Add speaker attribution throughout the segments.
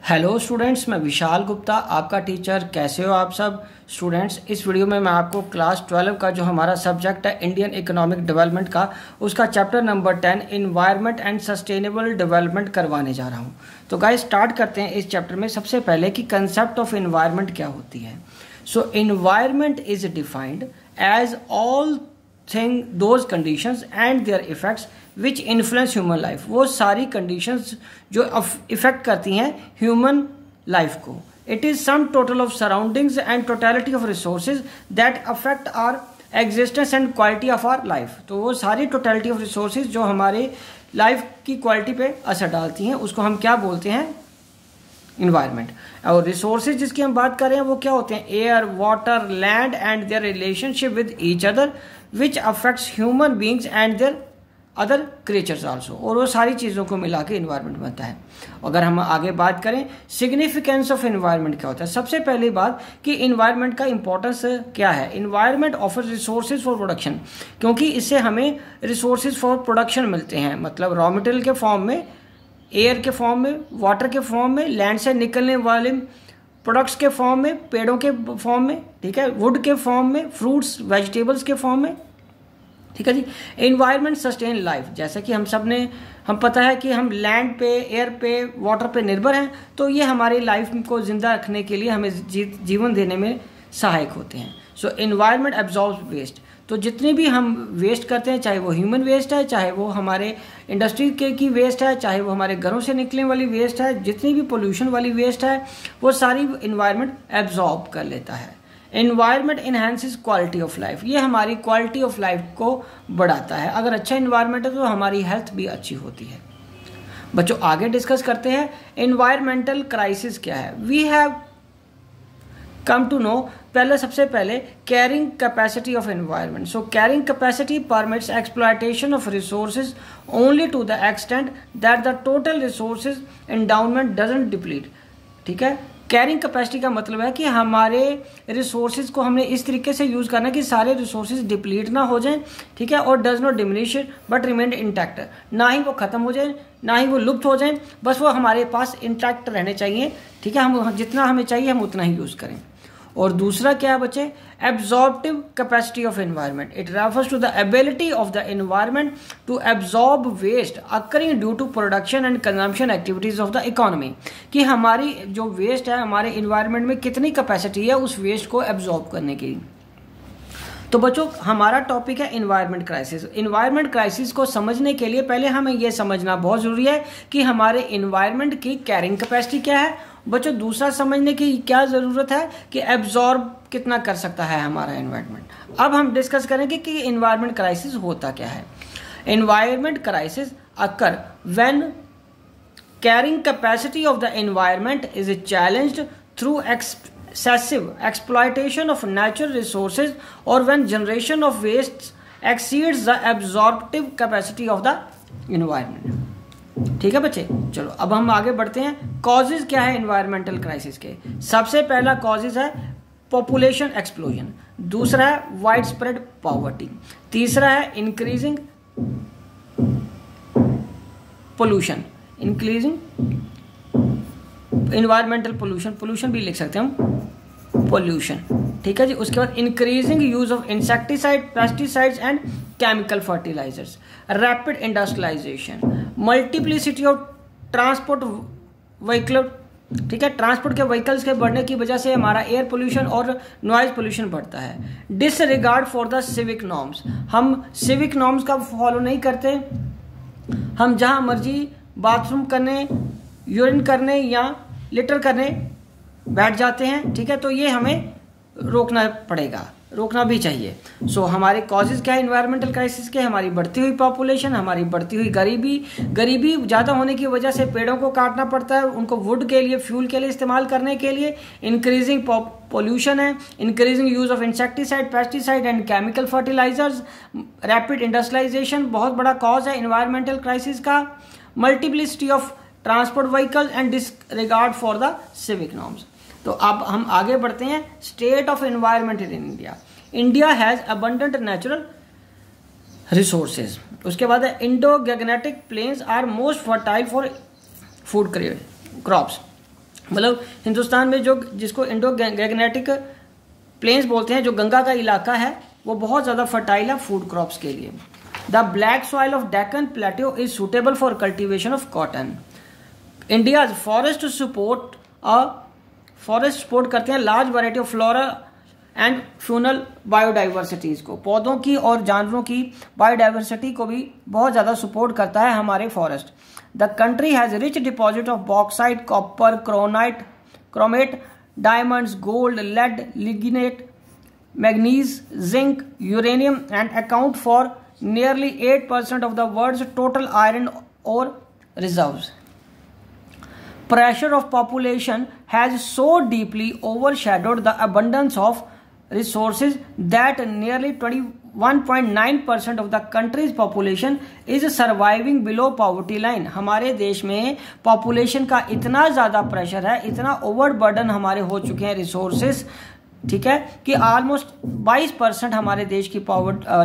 Speaker 1: Hello students, मैं विशाल गुप्ता आपका teacher. कैसे हो आप सब स्टूडेंट्स। इस वीडियो में मैं आपको क्लास 12 का जो हमारा सब्जेक्ट है इंडियन इकोनॉमिक डेवलपमेंट का, उसका chapter number 10 environment and sustainable development करवाने जा रहा हूं। तो गाइस स्टार्ट करते हैं इस चैप्टर में। सबसे पहले कि कंसेप्ट ऑफ इन्वायरमेंट क्या होती है। So environment is defined as all thing those conditions and their effects which influence human life. वो सारी कंडीशंस जो इफेक्ट करती हैं ह्यूमन लाइफ को। It is sum total of surroundings and totality of resources that affect our existence and quality of our life. तो वो सारी totality of resources जो हमारे लाइफ की क्वालिटी पे असर डालती हैं, उसको हम क्या बोलते हैं, इन्वायरमेंट। और रिसोर्सेज जिसकी हम बात कर रहे हैं वो क्या होते हैं, air, water, land and their relationship with each other which affects human beings and their other creatures also. और वो सारी चीज़ों को मिला के इन्वायरमेंट बनता है। अगर हम आगे बात करें सिग्निफिकेंस ऑफ इन्वायरमेंट क्या होता है, सबसे पहली बात कि इन्वायरमेंट का इंपॉर्टेंस क्या है। Environment offer resources for production, क्योंकि इससे हमें रिसोर्सेज फॉर प्रोडक्शन मिलते हैं, मतलब रॉ मटेरियल के फॉर्म में, एयर के फॉर्म में, वाटर के फॉर्म में, लैंड से निकलने वाले प्रोडक्ट्स के फॉर्म में, पेड़ों के फॉर्म में, ठीक है, वुड के फॉर्म में, फ्रूट्स वेजिटेबल्स के फॉर्म में, ठीक है जी। एनवायरनमेंट सस्टेन लाइफ, जैसे कि हम पता है कि हम लैंड पे, एयर पे, वाटर पे निर्भर हैं, तो ये हमारी लाइफ को जिंदा रखने के लिए हमें जीवन देने में सहायक होते हैं। सो एनवायरनमेंट एब्जॉर्ब्स वेस्ट। तो जितने भी हम वेस्ट करते हैं, चाहे वो ह्यूमन वेस्ट है, चाहे वो हमारे इंडस्ट्री की वेस्ट है, चाहे वो हमारे घरों से निकलने वाली वेस्ट है, जितनी भी पोल्यूशन वाली वेस्ट है, वो सारी एनवायरनमेंट एब्जॉर्ब कर लेता है। Environment enhances quality of life, ये हमारी क्वालिटी ऑफ लाइफ को बढ़ाता है। अगर अच्छा एनवायरनमेंट है तो हमारी हेल्थ भी अच्छी होती है। बच्चों आगे डिस्कस करते हैं एनवायरमेंटल क्राइसिस क्या है। We have come to know, सबसे पहले carrying capacity of environment. So carrying capacity permits exploitation of resources only to the extent that the total resources endowment doesn't deplete. ठीक है, कैरिंग कैपेसिटी का मतलब है कि हमारे रिसोर्सेज को हमने इस तरीके से यूज करना है कि सारे रिसोर्सेज डिप्लीट ना हो जाएं, ठीक है, और does not diminish but remain intact. ना ही वो खत्म हो जाए, ना ही वो लुप्त हो जाएं, बस वो हमारे पास इंटैक्ट रहने चाहिए, ठीक है। हम जितना हमें चाहिए हम उतना ही यूज करें। और दूसरा क्या है बच्चे, absorptive capacity of environment. It refers to the ability of the environment to absorb waste occurring due to production and consumption activities of the economy. कि हमारी जो वेस्ट है, हमारे एनवायरनमेंट में कितनी कैपेसिटी है उस वेस्ट को एब्जॉर्ब करने की। तो बच्चों हमारा टॉपिक है इन्वायरमेंट क्राइसिस। इन्वायरमेंट क्राइसिस को समझने के लिए पहले हमें यह समझना बहुत जरूरी है कि हमारे इन्वायरमेंट की कैरिंग कैपेसिटी क्या है। बच्चों दूसरा समझने की क्या जरूरत है कि एब्जॉर्ब कितना कर सकता है हमारा एनवायरनमेंट। अब हम डिस्कस करेंगे कि इन्वायरमेंट क्राइसिस होता क्या है। Environment crisis occur when carrying capacity of the environment is challenged through excessive exploitation of natural resources or when generation of wastes exceeds the absorptive capacity of the environment। ठीक है बच्चे, चलो अब हम आगे बढ़ते हैं। कॉजेज क्या है एनवायरमेंटल क्राइसिस के। सबसे पहला कॉजेज है पॉपुलेशन एक्सप्लोजन, दूसरा है वाइड स्प्रेड पॉवर्टी, तीसरा है increasing pollution, increasing environmental pollution भी लिख सकते हैं हम, पोल्यूशन, ठीक है जी। उसके बाद increasing use of insecticide, pesticides and chemical fertilisers, rapid industrialisation, multiplicity of transport vehicle, ठीक है, ट्रांसपोर्ट के व्हीकल्स के बढ़ने की वजह से हमारा एयर पोल्यूशन और नॉइज पोल्यूशन बढ़ता है। Disregard for the civic norms, हम सिविक नॉर्म्स का फॉलो नहीं करते, हम जहां मर्जी बाथरूम करने, यूरिन करने या लिटर करने बैठ जाते हैं, ठीक है, तो ये हमें रोकना पड़ेगा, रोकना भी चाहिए। सो हमारे कॉजेज क्या है एनवायरमेंटल क्राइसिस के, हमारी बढ़ती हुई पॉपुलेशन, हमारी बढ़ती हुई गरीबी ज़्यादा होने की वजह से पेड़ों को काटना पड़ता है उनको वुड के लिए, फ्यूल के लिए इस्तेमाल करने के लिए। इंक्रीजिंग पोल्यूशन है, increasing use of insecticide, pesticide and chemical fertilisers, rapid industrialisation बहुत बड़ा कॉज है एनवायरमेंटल क्राइसिस का। Multiplicity of transport vehicles and disregard for the civic norms. तो अब हम आगे बढ़ते हैं। State of environment in India. India has abundant natural resources. उसके बाद है Indo Gangetic plains are most fertile for food crops. मतलब हिंदुस्तान में जो जिसको इंडो गैंगेटिक प्लेन्स बोलते हैं, जो गंगा का इलाका है, वो बहुत ज़्यादा फर्टाइल है फूड क्रॉप्स के लिए। The black soil of Deccan plateau is suitable for cultivation of cotton. India forest support करते हैं large variety of flora and funnel biodiversities को, पौधों की और जानवरों की बायोडाइवर्सिटी को भी बहुत ज़्यादा सपोर्ट करता है हमारे forest. The country has rich deposit of bauxite, copper, chromate, diamonds, gold, lead, lignite, manganese, zinc, uranium and account for nearly 8% of the world's total iron ore reserves. Pressure of population has so deeply overshadowed the abundance of resources that nearly 21.9% of the country's population is surviving below poverty line. हमारे देश में population का इतना ज़्यादा pressure है, इतना overburden हमारे हो चुके हैं रिसोर्सेज, ठीक है, कि ऑलमोस्ट 22% हमारे देश की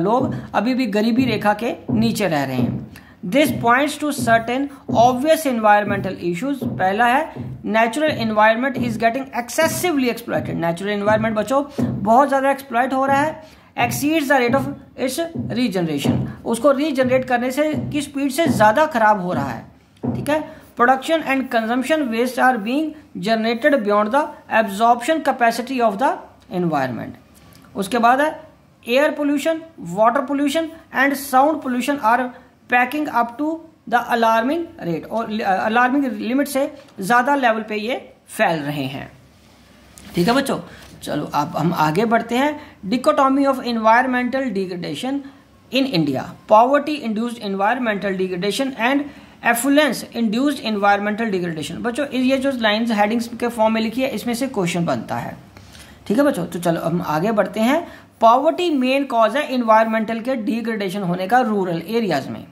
Speaker 1: लोग अभी भी गरीबी रेखा के नीचे रह रहे हैं। This points to certain obvious environmental issues. पहला है natural environment is getting excessively exploited. Natural environment बच्चों बहुत ज़्यादा एक्सप्लॉइट हो रहा है। Exceeds the rate of its regeneration, उसको रीजनरेट करने से की स्पीड से ज़्यादा खराब हो रहा है, ठीक है। Production and consumption waste are being generated beyond the absorption capacity of the environment. उसके बाद है air pollution, water pollution and sound pollution are packing up to the alarming rate, और अलार्मिंग लिमिट से ज़्यादा लेवल पे ये फैल रहे हैं, ठीक है बच्चों। चलो अब हम आगे बढ़ते हैं। Dichotomy of environmental degradation in India, poverty induced environmental degradation and affluence induced environmental degradation. बच्चों ये जो लाइन्स हेडिंग्स के फॉर्म में लिखी है, इसमें से क्वेश्चन बनता है, ठीक है बच्चों। तो चलो हम आगे बढ़ते हैं। पॉवर्टी मेन कॉज है एनवायरमेंटल के डिग्रेडेशन होने का रूरल एरियाज में,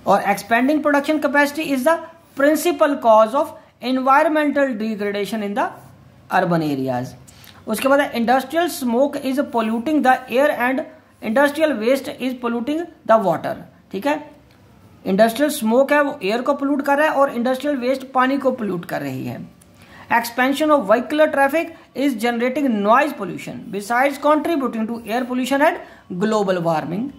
Speaker 1: और expanding production capacity is the principal cause of environmental degradation in the urban areas. उसके बाद industrial smoke is polluting the air and industrial waste is polluting the water, ठीक है। Industrial smoke है वो air को pollute कर रहा है और इंडस्ट्रियल वेस्ट पानी को पोल्यूट कर रही है। Expansion of vehicular traffic is generating noise pollution besides contributing to air pollution and global warming.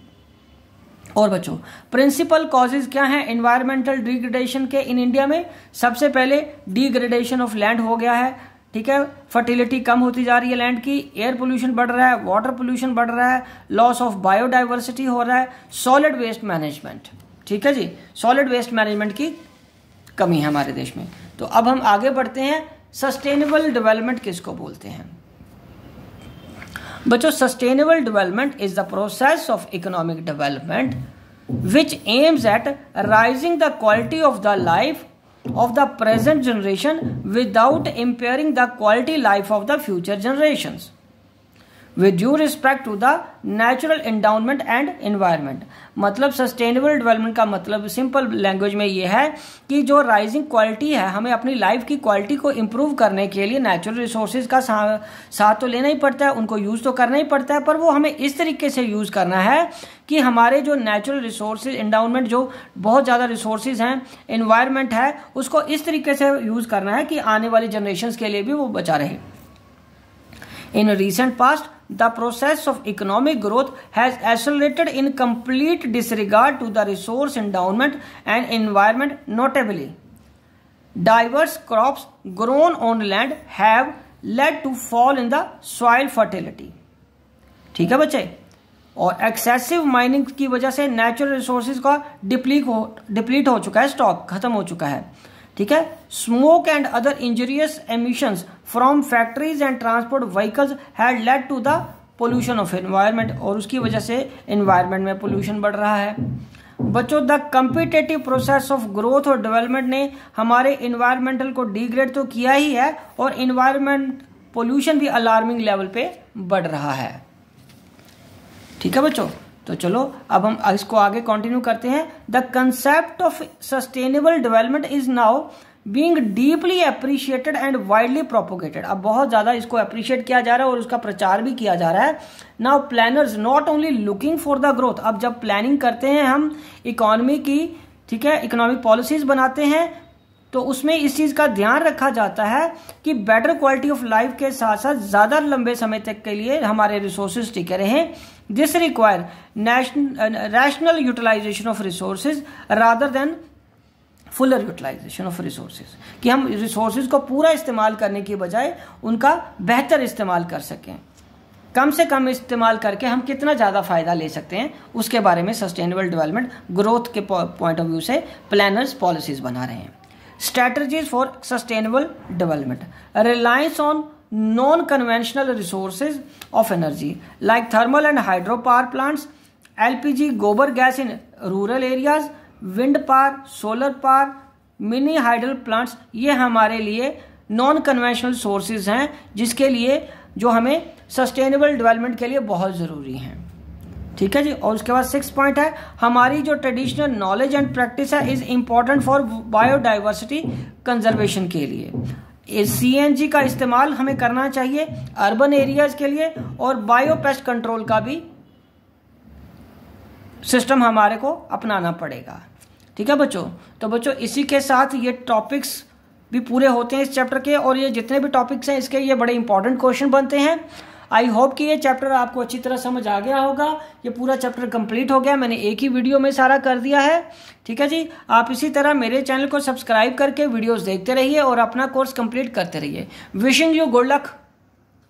Speaker 1: और बच्चों प्रिंसिपल कॉजेज क्या हैं एनवायरमेंटल डिग्रेडेशन के इन इंडिया में? सबसे पहले डिग्रेडेशन ऑफ लैंड हो गया है, ठीक है, फर्टिलिटी कम होती जा रही है लैंड की, एयर पोल्यूशन बढ़ रहा है, वाटर पोल्यूशन बढ़ रहा है, लॉस ऑफ बायोडाइवर्सिटी हो रहा है, सॉलिड वेस्ट मैनेजमेंट, ठीक है जी, सॉलिड वेस्ट मैनेजमेंट की कमी है हमारे देश में। तो अब हम आगे बढ़ते हैं। सस्टेनेबल डेवलपमेंट किसको बोलते हैं? बच्चों sustainable development is the process of economic development which aims at rising the quality of the life of the present generation without impairing the quality life of the future generations with due respect to the natural endowment and environment। मतलब sustainable development का मतलब simple language में ये है कि जो rising quality है, हमें अपनी लाइफ की क्वालिटी को इम्प्रूव करने के लिए नेचुरल रिसोर्सेज का साथ तो लेना ही पड़ता है, उनको यूज़ तो करना ही पड़ता है, पर वो हमें इस तरीके से यूज़ करना है कि हमारे जो नेचुरल रिसोर्सेज एंडाउमेंट जो बहुत ज़्यादा रिसोर्सेज हैं, एनवायरनमेंट है, उसको इस तरीके से यूज़ करना है कि आने वाली जनरेशन्स के लिए भी वो बचा रहे। In recent past, the process of economic growth has accelerated in complete disregard to the resource endowment and environment. Notably, diverse crops grown on land have led to fall in the soil fertility, ठीक है बच्चे, और excessive mining की वजह से natural resources का deplete हो चुका है, स्टॉक खत्म हो चुका है, ठीक है। Smoke and other injurious emissions from factories and transport vehicles had led to the pollution of environment, और उसकी वजह से एनवायरनमेंट में पोल्यूशन बढ़ रहा है। बच्चों the competitive process of growth और डेवलपमेंट ने हमारे एनवायरमेंटल को डिग्रेड तो किया ही है, और एनवायरनमेंट पोल्यूशन भी अलार्मिंग लेवल पे बढ़ रहा है, ठीक है बच्चों। तो चलो अब हम इसको आगे कंटिन्यू करते हैं। The concept of sustainable development is now being deeply appreciated and widely propagated. अब बहुत ज्यादा इसको अप्रिशिएट किया जा रहा है और उसका प्रचार भी किया जा रहा है। Now planners not only looking for the growth, अब जब प्लानिंग करते हैं हम इकोनॉमी की, ठीक है, इकोनॉमिक पॉलिसीज बनाते हैं, तो उसमें इस चीज़ का ध्यान रखा जाता है कि बेटर क्वालिटी ऑफ लाइफ के साथ साथ ज़्यादा लंबे समय तक के लिए हमारे रिसोर्सेज टिके रहें। This require rational utilisation of resources rather than fuller utilisation of resources, कि हम रिसोर्सेज को पूरा इस्तेमाल करने की बजाय उनका बेहतर इस्तेमाल कर सकें। कम से कम इस्तेमाल करके हम कितना ज़्यादा फ़ायदा ले सकते हैं उसके बारे में सस्टेनेबल डेवलपमेंट ग्रोथ के पॉइंट ऑफ व्यू से प्लानर्स पॉलिसीज़ बना रहे हैं। Strategies for sustainable development, reliance on non conventional resources of energy like thermal and hydro power plants, LPG, गोबर gas in rural areas, wind power, solar power, mini hydel plants, ये हमारे लिए non conventional sources हैं जिसके लिए जो हमें sustainable development के लिए बहुत ज़रूरी हैं। ठीक है जी। और उसके बाद 6 पॉइंट है, हमारी जो ट्रेडिशनल नॉलेज एंड प्रैक्टिस है is important for biodiversity conservation के लिए। CNG का इस्तेमाल हमें करना चाहिए अर्बन एरियाज के लिए, और बायोपेस्ट कंट्रोल का भी सिस्टम हमारे को अपनाना पड़ेगा। ठीक है बच्चों, तो बच्चों इसी के साथ ये टॉपिक्स भी पूरे होते हैं इस चैप्टर के, और ये जितने भी टॉपिक्स हैं इसके ये बड़े इंपॉर्टेंट क्वेश्चन बनते हैं। आई होप कि ये चैप्टर आपको अच्छी तरह समझ आ गया होगा। ये पूरा चैप्टर कंप्लीट हो गया, मैंने एक ही वीडियो में सारा कर दिया है। ठीक है जी। आप इसी तरह मेरे चैनल को सब्सक्राइब करके वीडियोस देखते रहिए और अपना कोर्स कंप्लीट करते रहिए। Wishing you good luck.